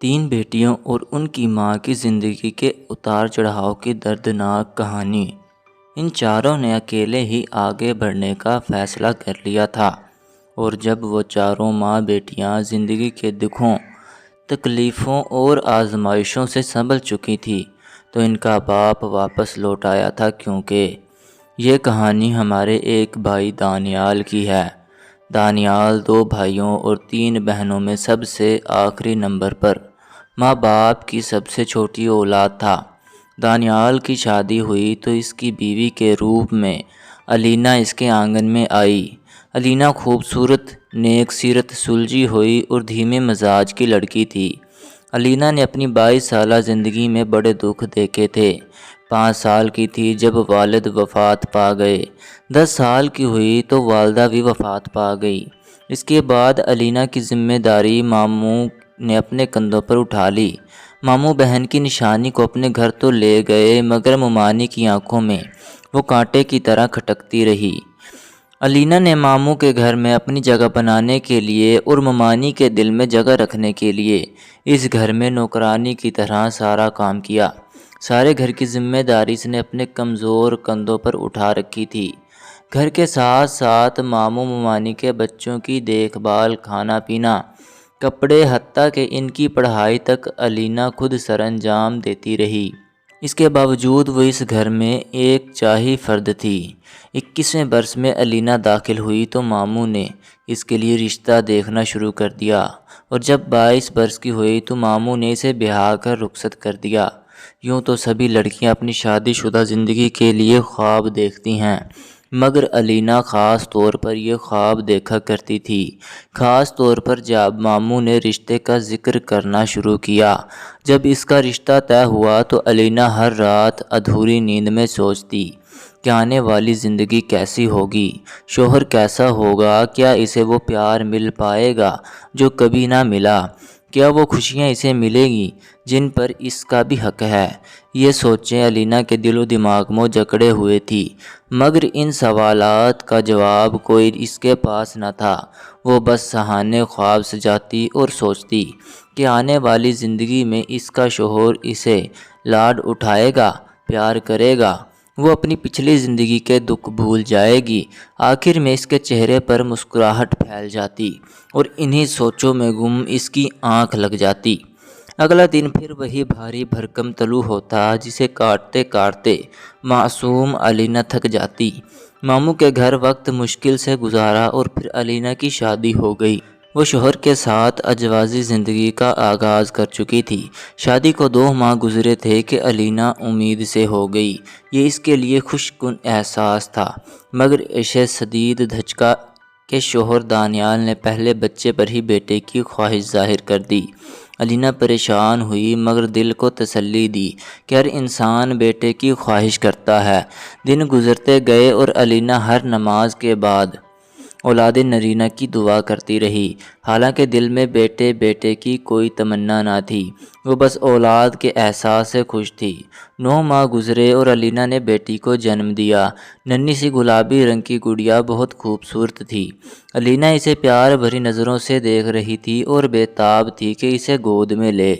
تین بیٹیوں اور ان کی ماں کی زندگی کے اتار چڑھاؤ کی دردناک کہانی۔ ان چاروں نے اکیلے ہی آگے بڑھنے کا فیصلہ کر لیا تھا، اور جب وہ چاروں ماں بیٹیاں زندگی کے دکھوں، تکلیفوں اور آزمائشوں سے سنبھل چکی تھی تو ان کا باپ واپس لوٹ آیا تھا، کیونکہ یہ کہانی ہمارے ایک بھائی دانیال کی ہے۔ دانیال 2 بھائیوں اور 3 بہنوں میں سب سے آخری نمبر پر ماں باپ کی سب سے چھوٹی اولاد تھا۔ دانیال کی شادی ہوئی تو اس کی بیوی کے روپ میں علینا اس کے آنگن میں آئی۔ علینا خوبصورت، نیک سیرت، سلجھی ہوئی اور دھیمے مزاج کی لڑکی تھی۔ علینا نے اپنی 22 سالہ زندگی میں بڑے دکھ دیکھے تھے۔ 5 سال کی تھی جب والد وفات پا گئے، 10 سال کی ہوئی تو والدہ بھی وفات پا گئی۔ اس کے بعد علینا کی ذمہ داری ماموں نے اپنے کندھوں پر اٹھا لی۔ ماموں بہن کی نشانی کو اپنے گھر تو لے گئے، مگر ممانی کی آنکھوں میں وہ کانٹے کی طرح کھٹکتی رہی۔ علینا نے ماموں کے گھر میں اپنی جگہ بنانے کے لیے اور ممانی کے دل میں جگہ رکھنے کے لیے اس گھر میں نوکرانی کی طرح سارا کام کیا۔ سارے گھر کی ذمہ داری اس نے اپنے کمزور کندھوں پر اٹھا رکھی تھی۔ گھر کے ساتھ ساتھ ماموں ممانی کے بچوں کی دیکھ بھال، کھانا پینا، کپڑے، حتیٰ کہ ان کی پڑھائی تک علینا خود سر انجام دیتی رہی۔ اس کے باوجود وہ اس گھر میں ایک چاہی فرد تھی۔ 21ویں برس میں علینا داخل ہوئی تو ماموں نے اس کے لیے رشتہ دیکھنا شروع کر دیا، اور جب 22 برس کی ہوئی تو ماموں نے اسے بیاہ کر رخصت کر دیا۔ یوں تو سبھی لڑکیاں اپنی شادی شدہ زندگی کے لیے خواب دیکھتی ہیں، مگر علینا خاص طور پر یہ خواب دیکھا کرتی تھی۔ خاص طور پر جب ماموں نے رشتے کا ذکر کرنا شروع کیا۔ جب اس کا رشتہ طے ہوا تو علینا ہر رات ادھوری نیند میں سوچتی کہ آنے والی زندگی کیسی ہوگی، شوہر کیسا ہوگا، کیا اسے وہ پیار مل پائے گا جو کبھی نہ ملا، کیا وہ خوشیاں اسے ملیں گی جن پر اس کا بھی حق ہے۔ یہ سوچیں علینا کے دل و دماغ میں جکڑے ہوئے تھی، مگر ان سوالات کا جواب کوئی اس کے پاس نہ تھا۔ وہ بس سہانے خواب سجاتی اور سوچتی کہ آنے والی زندگی میں اس کا شوہر اسے لاڈ اٹھائے گا، پیار کرے گا، وہ اپنی پچھلی زندگی کے دکھ بھول جائے گی۔ آخر میں اس کے چہرے پر مسکراہٹ پھیل جاتی اور انہی سوچوں میں گم اس کی آنکھ لگ جاتی۔ اگلا دن پھر وہی بھاری بھرکم طلوع ہوتا، جسے کاٹتے کاٹتے معصوم علینا تھک جاتی۔ ماموں کے گھر وقت مشکل سے گزارا اور پھر علینا کی شادی ہو گئی۔ وہ شوہر کے ساتھ اجوازی زندگی کا آغاز کر چکی تھی۔ شادی کو 2 ماہ گزرے تھے کہ علینا امید سے ہو گئی۔ یہ اس کے لیے خوش کن احساس تھا، مگر اسے شدید دھچکا کہ شوہر دانیال نے پہلے بچے پر ہی بیٹے کی خواہش ظاہر کر دی۔ علینا پریشان ہوئی، مگر دل کو تسلی دی کہ ہر انسان بیٹے کی خواہش کرتا ہے۔ دن گزرتے گئے اور علینا ہر نماز کے بعد اولاد نرینہ کی دعا کرتی رہی، حالانکہ دل میں بیٹے کی کوئی تمنا نہ تھی۔ وہ بس اولاد کے احساس سے خوش تھی۔ 9 ماہ گزرے اور علینا نے بیٹی کو جنم دیا۔ ننھی سی گلابی رنگ کی گڑیا بہت خوبصورت تھی۔ علینا اسے پیار بھری نظروں سے دیکھ رہی تھی اور بے تاب تھی کہ اسے گود میں لے،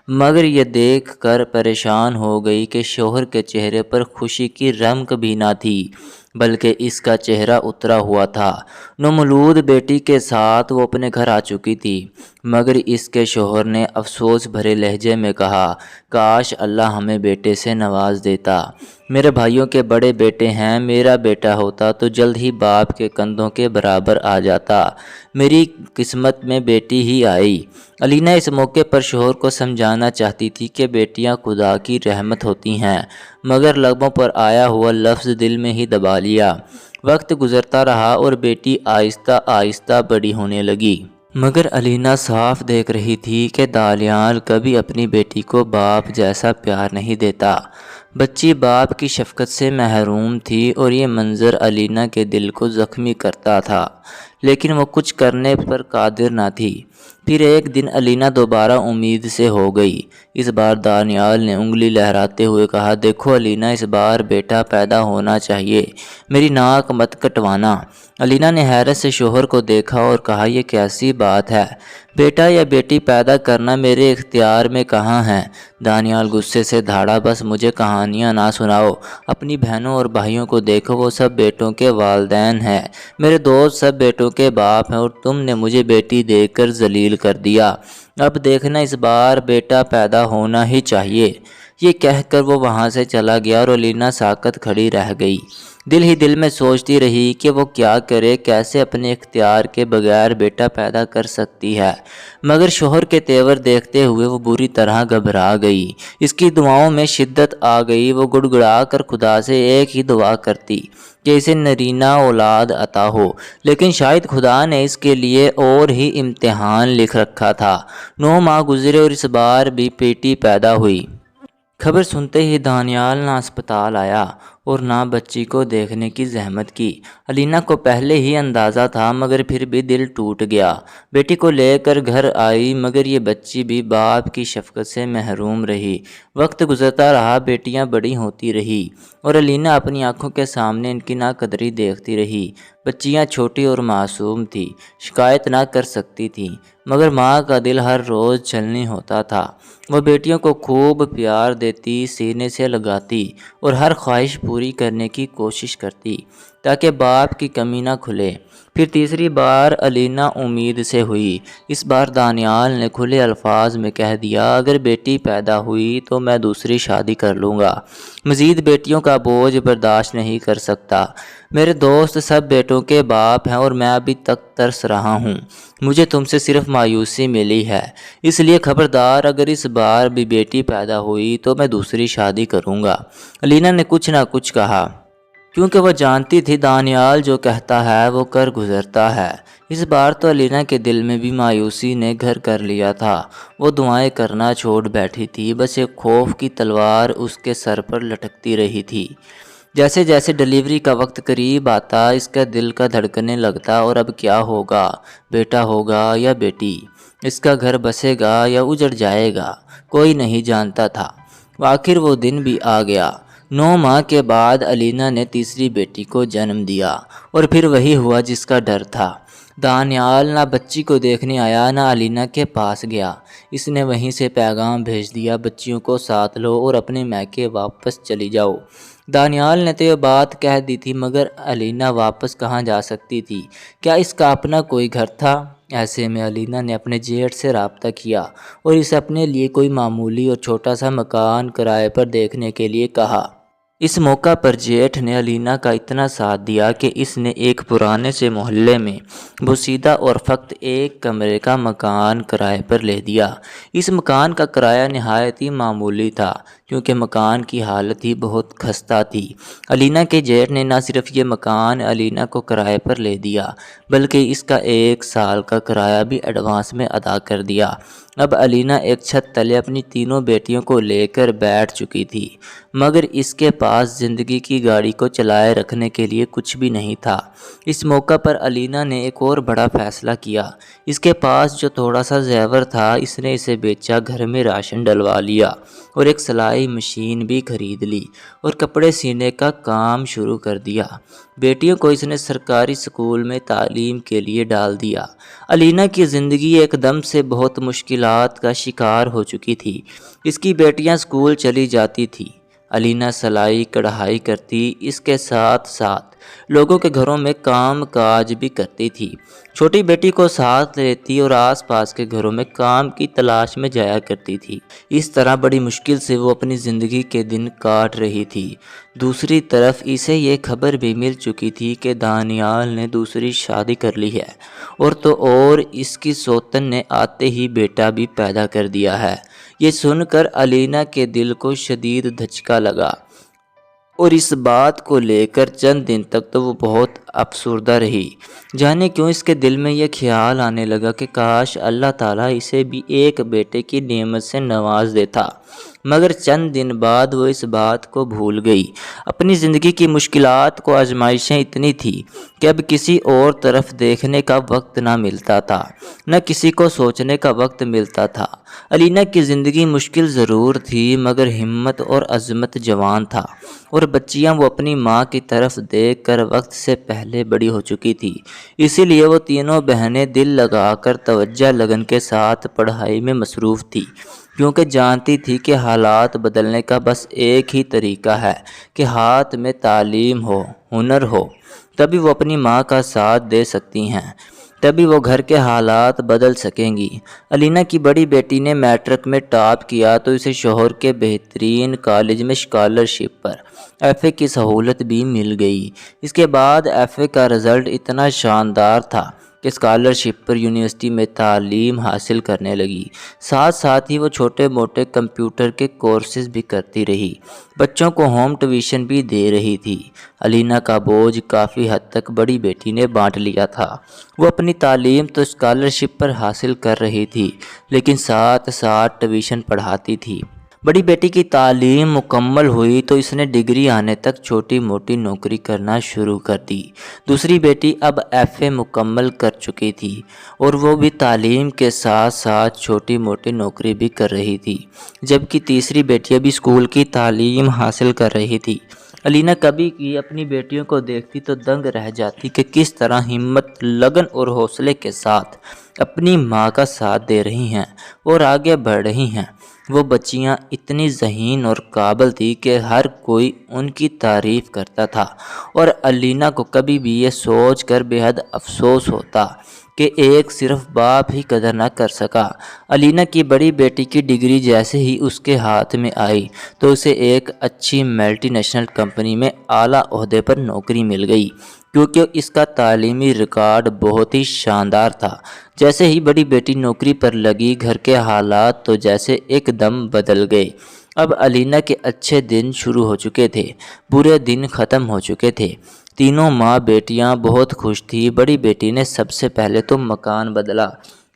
مگر یہ دیکھ کر پریشان ہو گئی کہ شوہر کے چہرے پر خوشی کی رمق بھی نہ تھی، بلکہ اس کا چہرہ اترا ہوا تھا۔ نومولود بیٹی کے ساتھ وہ اپنے گھر آ چکی تھی، مگر اس کے شوہر نے افسوس بھرے لہجے میں کہا، کاش اللہ ہمیں بیٹے سے نواز دیتا۔ میرے بھائیوں کے بڑے بیٹے ہیں، میرا بیٹا ہوتا تو جلد ہی باپ کے کندھوں کے برابر آ جاتا۔ میری قسمت میں بیٹی ہی آئی۔ علینا اس موقع پر شوہر کو سمجھانا چاہتی تھی کہ بیٹیاں خدا کی رحمت ہوتی ہیں، مگر لبوں پر آیا ہوا لفظ دل میں ہی دبا لیا۔ وقت گزرتا رہا اور بیٹی آہستہ آہستہ بڑی ہونے لگی، مگر علینا صاف دیکھ رہی تھی کہ دانیال کبھی اپنی بیٹی کو باپ جیسا پیار نہیں دیتا، بچی باپ کی شفقت سے محروم تھی اور یہ منظر علینا کے دل کو زخمی کرتا تھا، لیکن وہ کچھ کرنے پر قادر نہ تھی۔ پھر ایک دن علینا دوبارہ امید سے ہو گئی۔ اس بار دانیال نے انگلی لہراتے ہوئے کہا، دیکھو علینا، اس بار بیٹا پیدا ہونا چاہیے، میری ناک مت کٹوانا۔ علینا نے حیرت سے شوہر کو دیکھا اور کہا، یہ کیسی بات ہے؟ بیٹا یا بیٹی پیدا کرنا میرے اختیار میں کہاں ہے؟ دانیال غصے سے دھاڑا، بس مجھے کہانیاں نہ سناؤ، اپنی بہنوں اور بھائیوں کو دیکھو، وہ سب بیٹوں کے والدین ہیں، میرے دوست سب بیٹوں کے باپ ہیں، اور تم نے مجھے بیٹی دے کر ذلیل کر دیا۔ اب دیکھنا، اس بار بیٹا پیدا ہونا ہی چاہیے۔ یہ کہہ کر وہ وہاں سے چلا گیا اور علینا ساکت کھڑی رہ گئی، دل ہی دل میں سوچتی رہی کہ وہ کیا کرے، کیسے اپنے اختیار کے بغیر بیٹا پیدا کر سکتی ہے۔ مگر شوہر کے تیور دیکھتے ہوئے وہ بری طرح گھبرا گئی، اس کی دعاؤں میں شدت آ گئی۔ وہ گڑ گڑا کر خدا سے ایک ہی دعا کرتی کہ اسے نرینہ اولاد عطا ہو، لیکن شاید خدا نے اس کے لیے اور ہی امتحان لکھ رکھا تھا۔ 9 ماہ گزرے اور اس بار بھی بیٹی پیدا ہوئی۔ خبر سنتے ہی دانیال نہ اسپتال آیا اور نہ بچی کو دیکھنے کی زحمت کی۔ علینا کو پہلے ہی اندازہ تھا، مگر پھر بھی دل ٹوٹ گیا۔ بیٹی کو لے کر گھر آئی، مگر یہ بچی بھی باپ کی شفقت سے محروم رہی۔ وقت گزرتا رہا، بیٹیاں بڑی ہوتی رہی اور علینا اپنی آنکھوں کے سامنے ان کی ناقدری دیکھتی رہی۔ بچیاں چھوٹی اور معصوم تھی، شکایت نہ کر سکتی تھی، مگر ماں کا دل ہر روز چھلنی ہوتا تھا۔ وہ بیٹیوں کو خوب پیار دیتی، سینے سے لگاتی اور ہر خواہش پوری کرنے کی کوشش کرتی تاکہ باپ کی کمی نہ کھلے۔ پھر تیسری بار علینا امید سے ہوئی۔ اس بار دانیال نے کھلے الفاظ میں کہہ دیا، اگر بیٹی پیدا ہوئی تو میں دوسری شادی کر لوں گا، مزید بیٹیوں کا بوجھ برداشت نہیں کر سکتا۔ میرے دوست سب بیٹوں کے باپ ہیں اور میں ابھی تک ترس رہا ہوں، مجھے تم سے صرف مایوسی ملی ہے، اس لیے خبردار، اگر اس بار بھی بیٹی پیدا ہوئی تو میں دوسری شادی کروں گا۔ علینا نے کچھ نہ کچھ کہا، کیونکہ وہ جانتی تھی دانیال جو کہتا ہے وہ کر گزرتا ہے۔ اس بار تو علینا کے دل میں بھی مایوسی نے گھر کر لیا تھا۔ وہ دعائیں کرنا چھوڑ بیٹھی تھی، بس ایک خوف کی تلوار اس کے سر پر لٹکتی رہی تھی۔ جیسے جیسے ڈیلیوری کا وقت قریب آتا، اس کا دل کا دھڑکنے لگتا، اور اب کیا ہوگا، بیٹا ہوگا یا بیٹی، اس کا گھر بسے گا یا اجڑ جائے گا، کوئی نہیں جانتا تھا۔ آخر وہ دن بھی آ گیا۔ 9 ماہ کے بعد علینا نے تیسری بیٹی کو جنم دیا، اور پھر وہی ہوا جس کا ڈر تھا۔ دانیال نہ بچی کو دیکھنے آیا، نہ علینا کے پاس گیا۔ اس نے وہیں سے پیغام بھیج دیا، بچیوں کو ساتھ لو اور اپنے میکے واپس چلی جاؤ۔ دانیال نے تو یہ بات کہہ دی تھی، مگر علینا واپس کہاں جا سکتی تھی؟ کیا اس کا اپنا کوئی گھر تھا؟ ایسے میں علینا نے اپنے جیٹ سے رابطہ کیا اور اسے اپنے لیے کوئی معمولی اور چھوٹا سا مکان کرائے پر دیکھنے کے لیے کہا۔ اس موقع پر جیٹھ نے علینا کا اتنا ساتھ دیا کہ اس نے ایک پرانے سے محلے میں بوسیدہ اور فقط ایک کمرے کا مکان کرائے پر لے دیا۔ اس مکان کا کرایہ نہایت ہی معمولی تھا، کیونکہ مکان کی حالت ہی بہت خستہ تھی۔ علینا کے جیٹھ نے نہ صرف یہ مکان علینا کو کرائے پر لے دیا، بلکہ اس کا 1 سال کا کرایہ بھی ایڈوانس میں ادا کر دیا۔ اب علینا ایک چھت تلے اپنی تینوں بیٹیوں کو لے کر بیٹھ چکی تھی، مگر اس کے پاس زندگی کی گاڑی کو چلائے رکھنے کے لیے کچھ بھی نہیں تھا۔ اس موقع پر علینا نے ایک اور بڑا فیصلہ کیا۔ اس کے پاس جو تھوڑا سا زیور تھا، اس نے اسے بیچا، گھر میں راشن ڈلوا لیا اور ایک سلائی مشین بھی خرید لی اور کپڑے سینے کا کام شروع کر دیا۔ بیٹیوں کو اس نے سرکاری اسکول میں تعلیم کے لیے ڈال دیا۔ علینا کی زندگی ایک دم سے بہت مشکلات کا شکار ہو چکی تھی۔ اس کی بیٹیاں اسکول چلی جاتی تھی، علینا سلائی کڑھائی کرتی، اس کے ساتھ ساتھ لوگوں کے گھروں میں کام کاج بھی کرتی تھی۔ چھوٹی بیٹی کو ساتھ لیتی اور آس پاس کے گھروں میں کام کی تلاش میں جایا کرتی تھی۔ اس طرح بڑی مشکل سے وہ اپنی زندگی کے دن کاٹ رہی تھی۔ دوسری طرف اسے یہ خبر بھی مل چکی تھی کہ دانیال نے دوسری شادی کر لی ہے، اور تو اور اس کی سوتن نے آتے ہی بیٹا بھی پیدا کر دیا ہے۔ یہ سن کر علینا کے دل کو شدید دھچکا لگا، اور اس بات کو لے کر چند دن تک تو وہ بہت افسردہ رہی۔ جانے کیوں اس کے دل میں یہ خیال آنے لگا کہ کاش اللہ تعالیٰ اسے بھی ایک بیٹے کی نعمت سے نواز دیتا۔ مگر چند دن بعد وہ اس بات کو بھول گئی۔ اپنی زندگی کی مشکلات کو آزمائشیں اتنی تھی کہ اب کسی اور طرف دیکھنے کا وقت نہ ملتا تھا، نہ کسی کو سوچنے کا وقت ملتا تھا۔ علینا کی زندگی مشکل ضرور تھی مگر ہمت اور عزمت جوان تھا، اور بچیاں وہ اپنی ماں کی طرف دیکھ کر وقت سے پہلے بڑی ہو چکی تھی۔ اسی لیے وہ تینوں بہنیں دل لگا کر توجہ لگن کے ساتھ پڑھائی میں مصروف تھی، کیونکہ جانتی تھی کہ حالات بدلنے کا بس ایک ہی طریقہ ہے کہ ہاتھ میں تعلیم ہو، ہنر ہو، تبھی وہ اپنی ماں کا ساتھ دے سکتی ہیں، تبھی وہ گھر کے حالات بدل سکیں گی۔ علینا کی بڑی بیٹی نے میٹرک میں ٹاپ کیا تو اسے شوہر کے بہترین کالج میں اسکالرشپ پر FA کی سہولت بھی مل گئی۔ اس کے بعد FA کا رزلٹ اتنا شاندار تھا کہ اسکالرشپ پر یونیورسٹی میں تعلیم حاصل کرنے لگی۔ ساتھ ساتھ ہی وہ چھوٹے موٹے کمپیوٹر کے کورسز بھی کرتی رہی، بچوں کو ہوم ٹیوشن بھی دے رہی تھی۔ علینا کا بوجھ کافی حد تک بڑی بیٹی نے بانٹ لیا تھا۔ وہ اپنی تعلیم تو اسکالرشپ پر حاصل کر رہی تھی، لیکن ساتھ ساتھ ٹیوشن پڑھاتی تھی۔ بڑی بیٹی کی تعلیم مکمل ہوئی تو اس نے ڈگری آنے تک چھوٹی موٹی نوکری کرنا شروع کر دی۔ دوسری بیٹی اب FA مکمل کر چکی تھی اور وہ بھی تعلیم کے ساتھ ساتھ چھوٹی موٹی نوکری بھی کر رہی تھی، جبکہ تیسری بیٹی ابھی اسکول کی تعلیم حاصل کر رہی تھی۔ علینا کبھی کی اپنی بیٹیوں کو دیکھتی تو دنگ رہ جاتی کہ کس طرح ہمت، لگن اور حوصلے کے ساتھ اپنی ماں کا ساتھ دے رہی ہیں اور آگے بڑھ رہی ہیں۔ وہ بچیاں اتنی ذہین اور قابل تھی کہ ہر کوئی ان کی تعریف کرتا تھا، اور علینا کو کبھی بھی یہ سوچ کر بے حد افسوس ہوتا کہ ایک صرف باپ ہی قدر نہ کر سکا۔ علینا کی بڑی بیٹی کی ڈگری جیسے ہی اس کے ہاتھ میں آئی تو اسے ایک اچھی ملٹی نیشنل کمپنی میں اعلیٰ عہدے پر نوکری مل گئی، کیونکہ اس کا تعلیمی ریکارڈ بہت ہی شاندار تھا۔ جیسے ہی بڑی بیٹی نوکری پر لگی، گھر کے حالات تو جیسے ایک دم بدل گئے۔ اب علینا کے اچھے دن شروع ہو چکے تھے، برے دن ختم ہو چکے تھے۔ تینوں ماں بیٹیاں بہت خوش تھی۔ بڑی بیٹی نے سب سے پہلے تو مکان بدلا،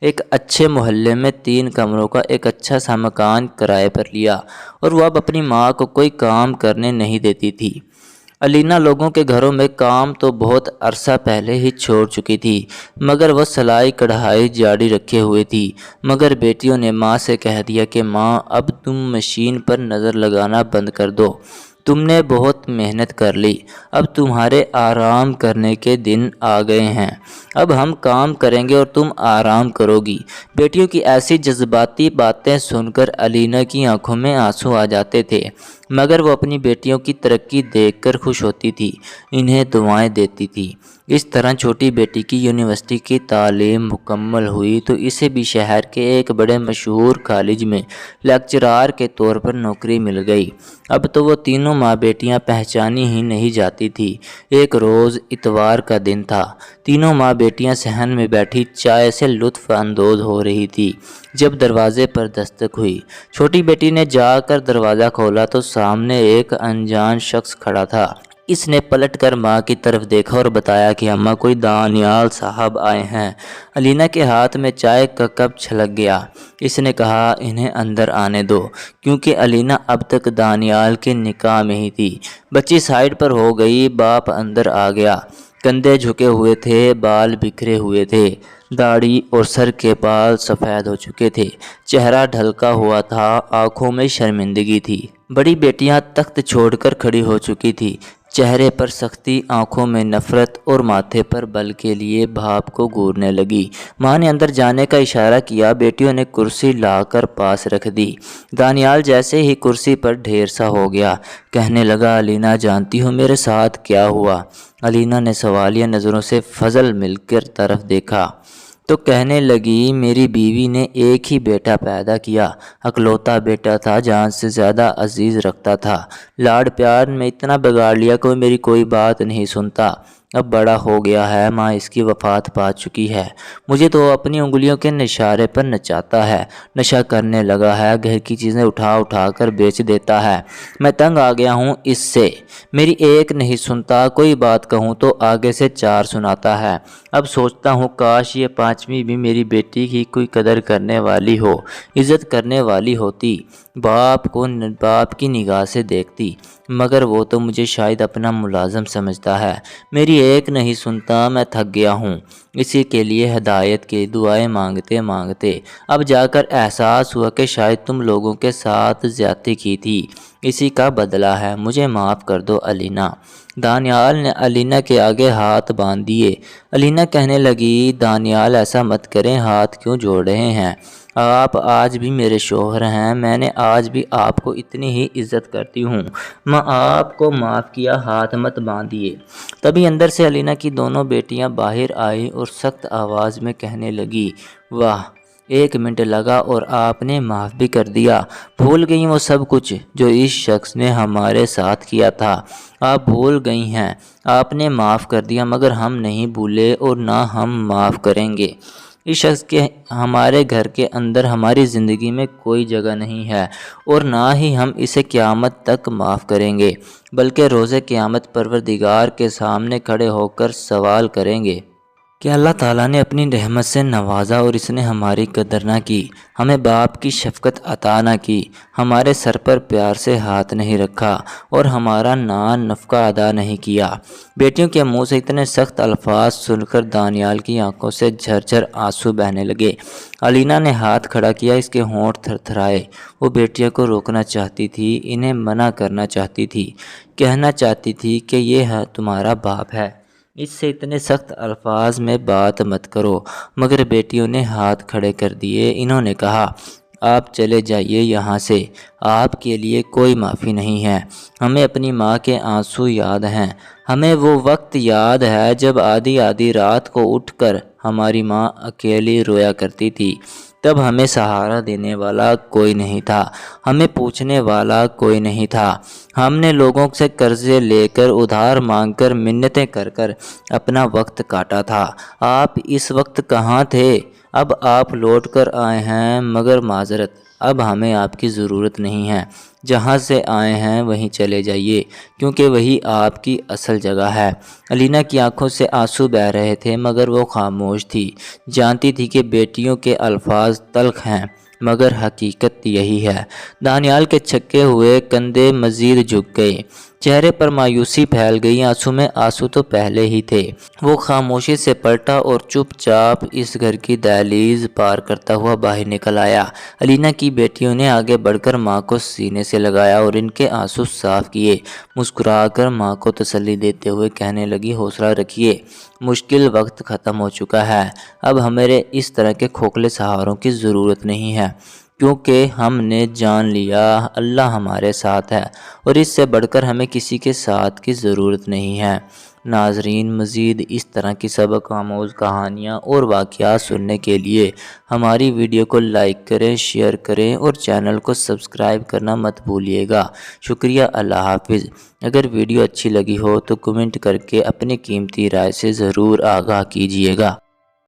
ایک اچھے محلے میں 3 کمروں کا ایک اچھا سا مکان کرائے پر لیا، اور وہ اب اپنی ماں کو کوئی کام کرنے نہیں دیتی تھی۔ علینا لوگوں کے گھروں میں کام تو بہت عرصہ پہلے ہی چھوڑ چکی تھی، مگر وہ سلائی کڑھائی جاری رکھے ہوئے تھی۔ مگر بیٹیوں نے ماں سے کہہ دیا کہ ماں اب تم مشین پر نظر لگانا بند کر دو، تم نے بہت محنت کر لی، اب تمہارے آرام کرنے کے دن آ گئے ہیں، اب ہم کام کریں گے اور تم آرام کرو گی۔ بیٹیوں کی ایسی جذباتی باتیں سن کر علینا کی آنکھوں میں آنسو آ جاتے تھے، مگر وہ اپنی بیٹیوں کی ترقی دیکھ کر خوش ہوتی تھی، انہیں دعائیں دیتی تھی۔ اس طرح چھوٹی بیٹی کی یونیورسٹی کی تعلیم مکمل ہوئی تو اسے بھی شہر کے ایک بڑے مشہور کالج میں لیکچرار کے طور پر نوکری مل گئی۔ اب تو وہ تینوں ماں بیٹیاں پہچانی ہی نہیں جاتی تھی۔ ایک روز اتوار کا دن تھا، تینوں ماں بیٹیاں صحن میں بیٹھی چائے سے لطف اندوز ہو رہی تھی جب دروازے پر دستک ہوئی۔ چھوٹی بیٹی نے جا کر دروازہ کھولا تو سامنے ایک انجان شخص کھڑا تھا۔ اس نے پلٹ کر ماں کی طرف دیکھا اور بتایا کہ اماں کوئی دانیال صاحب آئے ہیں۔ علینا کے ہاتھ میں چائے کا کپ چھلک گیا۔ اس نے کہا انہیں اندر آنے دو، کیونکہ علینا اب تک دانیال کے نکاح میں ہی تھی۔ بچی سائیڈ پر ہو گئی، باپ اندر آ گیا۔ کندھے جھکے ہوئے تھے، بال بکھرے ہوئے تھے، داڑھی اور سر کے بال سفید ہو چکے تھے، چہرہ ڈھلکا ہوا تھا، آنکھوں میں شرمندگی تھی۔ بڑی بیٹیاں تخت چھوڑ کر کھڑی ہو چکی تھی، چہرے پر سختی، آنکھوں میں نفرت اور ماتھے پر بل کے لیے بھاپ کو گورنے لگی۔ ماں نے اندر جانے کا اشارہ کیا، بیٹیوں نے کرسی لا کر پاس رکھ دی۔ دانیال جیسے ہی کرسی پر ڈھیر سا ہو گیا، کہنے لگا علینا جانتی ہو میرے ساتھ کیا ہوا؟ علینا نے سوالیہ نظروں سے فضل مل کر طرف دیکھا تو کہنے لگی میری بیوی نے ایک ہی بیٹا پیدا کیا، اکلوتا بیٹا تھا، جان سے زیادہ عزیز رکھتا تھا، لاڈ پیار میں اتنا بگاڑ لیا کہ وہ میری کوئی بات نہیں سنتا، اب بڑا ہو گیا ہے، ماں اس کی وفات پا چکی ہے، مجھے تو اپنی انگلیوں کے نشارے پر نچاتا ہے، نشہ کرنے لگا ہے، گھر کی چیزیں اٹھا اٹھا کر بیچ دیتا ہے، میں تنگ آ گیا ہوں اس سے، میری ایک نہیں سنتا، کوئی بات کہوں تو آگے سے 4 سناتا ہے۔ اب سوچتا ہوں کاش یہ 5ویں بھی میری بیٹی کی کوئی قدر کرنے والی ہو، عزت کرنے والی ہوتی، باپ کو باپ کی نگاہ سے دیکھتی، مگر وہ تو مجھے شاید اپنا ملازم سمجھتا ہے، میری ایک نہیں سنتا، میں تھک گیا ہوں۔ اسی کے لیے ہدایت کی دعائیں مانگتے مانگتے اب جا کر احساس ہوا کہ شاید تم لوگوں کے ساتھ زیادتی کی تھی، اسی کا بدلہ ہے، مجھے معاف کر دو علینا۔ دانیال نے علینا کے آگے ہاتھ باندھ دیے۔ علینا کہنے لگی، دانیال ایسا مت کریں، ہاتھ کیوں جوڑ رہے ہیں؟ آپ آج بھی میرے شوہر ہیں، میں نے آج بھی آپ کو اتنی ہی عزت کرتی ہوں، میں آپ کو معاف کیا، ہاتھ مت باندھیے۔ تبھی اندر سے علینا کی دونوں بیٹیاں باہر آئیں اور سخت آواز میں کہنے لگی، واہ، 1 منٹ لگا اور آپ نے معاف بھی کر دیا، بھول گئی وہ سب کچھ جو اس شخص نے ہمارے ساتھ کیا تھا، آپ بھول گئی ہیں، آپ نے معاف کر دیا، مگر ہم نہیں بھولے اور نہ ہم معاف کریں گے۔ اس شخص کے ہمارے گھر کے اندر ہماری زندگی میں کوئی جگہ نہیں ہے اور نہ ہی ہم اسے قیامت تک معاف کریں گے، بلکہ روز قیامت پروردگار کے سامنے کھڑے ہو کر سوال کریں گے کہ اللہ تعالیٰ نے اپنی رحمت سے نوازا اور اس نے ہماری قدر نہ کی، ہمیں باپ کی شفقت عطا نہ کی، ہمارے سر پر پیار سے ہاتھ نہیں رکھا اور ہمارا نان نفقہ ادا نہیں کیا۔ بیٹیوں کے منہ سے اتنے سخت الفاظ سن کر دانیال کی آنکھوں سے جھرجھر آنسو بہنے لگے۔ علینا نے ہاتھ کھڑا کیا، اس کے ہونٹ تھر تھرائے، وہ بیٹیوں کو روکنا چاہتی تھی، انہیں منع کرنا چاہتی تھی، کہنا چاہتی تھی کہ یہ تمہارا باپ ہے، اس سے اتنے سخت الفاظ میں بات مت کرو، مگر بیٹیوں نے ہاتھ کھڑے کر دیے۔ انہوں نے کہا، آپ چلے جائیے یہاں سے، آپ کے لیے کوئی معافی نہیں ہے، ہمیں اپنی ماں کے آنسو یاد ہیں، ہمیں وہ وقت یاد ہے جب آدھی آدھی رات کو اٹھ کر ہماری ماں اکیلی رویا کرتی تھی، تب ہمیں سہارا دینے والا کوئی نہیں تھا، ہمیں پوچھنے والا کوئی نہیں تھا، ہم نے لوگوں سے قرضے لے کر، ادھار مانگ کر، منتیں کر کر اپنا وقت کاٹا تھا، آپ اس وقت کہاں تھے؟ اب آپ لوٹ کر آئے ہیں، مگر معذرت، اب ہمیں آپ کی ضرورت نہیں ہے، جہاں سے آئے ہیں وہیں چلے جائیے، کیونکہ وہی آپ کی اصل جگہ ہے۔ علینا کی آنکھوں سے آنسو بہہ رہے تھے، مگر وہ خاموش تھی، جانتی تھی کہ بیٹیوں کے الفاظ تلخ ہیں، مگر حقیقت یہی ہے۔ دانیال کے چھکے ہوئے کندھے مزید جھک گئے، چہرے پر مایوسی پھیل گئی، آنسو میں آنسو تو پہلے ہی تھے۔ وہ خاموشی سے پلٹا اور چپ چاپ اس گھر کی دہلیز پار کرتا ہوا باہر نکل آیا۔ علینا کی بیٹیوں نے آگے بڑھ کر ماں کو سینے سے لگایا اور ان کے آنسو صاف کیے، مسکرا کر ماں کو تسلی دیتے ہوئے کہنے لگی، حوصلہ رکھیے، مشکل وقت ختم ہو چکا ہے، اب ہمارے اس طرح کے کھوکھلے سہاروں کی ضرورت نہیں ہے، کیونکہ ہم نے جان لیا اللہ ہمارے ساتھ ہے اور اس سے بڑھ کر ہمیں کسی کے ساتھ کی ضرورت نہیں ہے۔ ناظرین، مزید اس طرح کی سبق آموز کہانیاں اور واقعات سننے کے لیے ہماری ویڈیو کو لائک کریں، شیئر کریں اور چینل کو سبسکرائب کرنا مت بھولیے گا۔ شکریہ، اللہ حافظ۔ اگر ویڈیو اچھی لگی ہو تو کمنٹ کر کے اپنی قیمتی رائے سے ضرور آگاہ کیجیے گا۔